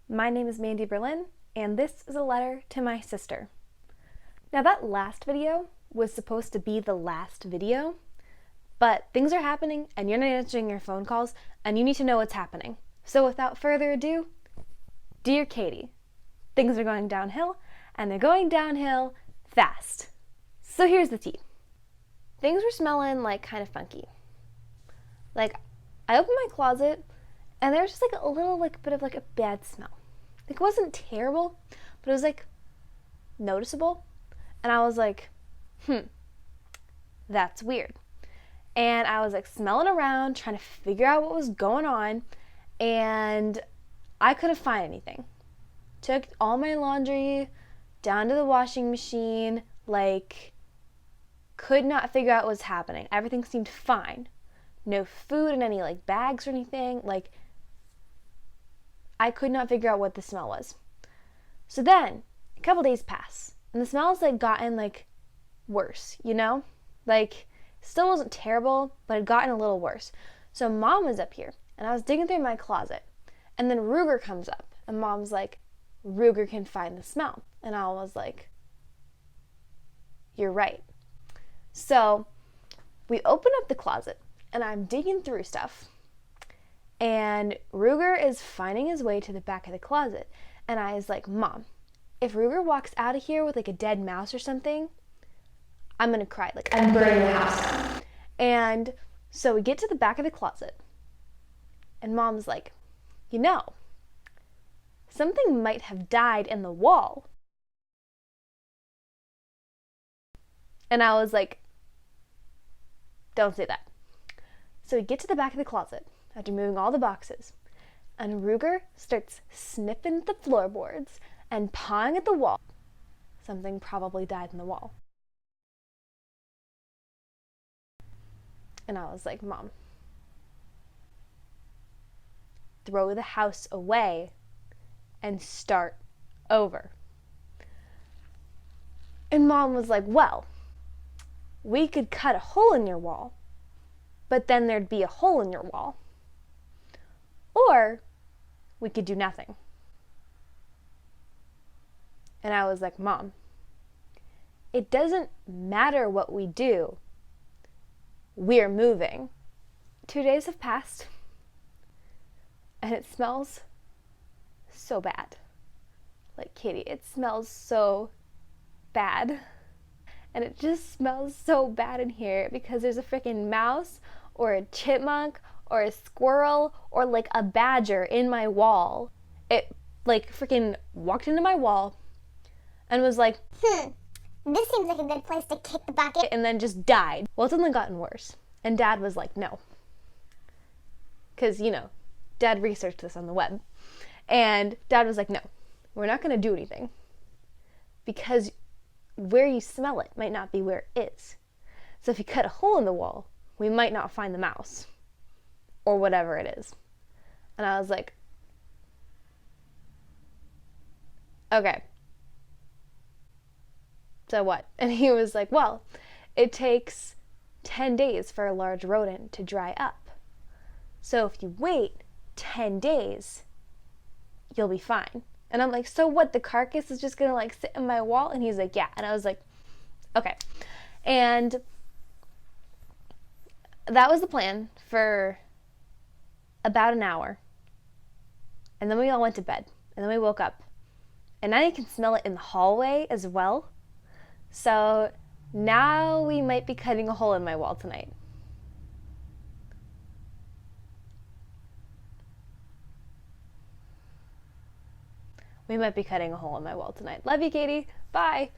My name is Mandy Berlin, and this is a letter to my sister. Now that last video was supposed to be the last video, but things are happening and you're not answering your phone calls and you need to know what's happening. So without further ado, dear Katie, things are going downhill and they're going downhill fast. So here's the tea. Things were smelling like kind of funky. Like I opened my closet and there was just like a little bit of a bad smell. Like it wasn't terrible, but it was like noticeable. And I was like, that's weird. And I was like smelling around, trying to figure out what was going on, and I couldn't find anything. Took all my laundry down to the washing machine, could not figure out what was happening. Everything seemed fine. No food in any bags or anything. I could not figure out what the smell was. So then a couple days pass and the smell's gotten worse, still wasn't terrible, but it had gotten a little worse. So Mom was up here and I was digging through my closet, and then Ruger comes up and Mom's like, Ruger can find the smell. And I was like, you're right. So we open up the closet and I'm digging through stuff, and Ruger is finding his way to the back of the closet. And I was like, Mom, if Ruger walks out of here with a dead mouse or something, I'm gonna cry. I'm burning the house down. And so we get to the back of the closet and Mom's like, something might have died in the wall. And I was like, don't say that. So we get to the back of the closet after moving all the boxes, and Ruger starts sniffing the floorboards and pawing at the wall. Something probably died in the wall. And I was like, Mom, throw the house away and start over. And Mom was like, well, we could cut a hole in your wall, but then there'd be a hole in your wall. Or we could do nothing. And I was like, Mom, it doesn't matter what we do. We're moving. 2 days have passed and it smells so bad. Katie, it smells so bad. And it just smells so bad in here because there's a freaking mouse or a chipmunk or a squirrel or a badger in my wall. It freaking walked into my wall and was like, this seems like a good place to kick the bucket. And then just died. Well, it's only gotten worse. And Dad was like, no. Because, Dad researched this on the web. And Dad was like, no, we're not going to do anything. Because where you smell it might not be where it is. So if you cut a hole in the wall, we might not find the mouse. Or whatever it is. And I was like, okay. So what? And he was like, well, it takes 10 days for a large rodent to dry up. So if you wait 10 days, you'll be fine. And I'm like, so what? The carcass is just gonna sit in my wall? And he's like, yeah. And I was like, okay. And that was the plan for about an hour. And then we all went to bed. And then we woke up. And now you can smell it in the hallway as well. So now we might be cutting a hole in my wall tonight. We might be cutting a hole in my wall tonight. Love you, Katie. Bye.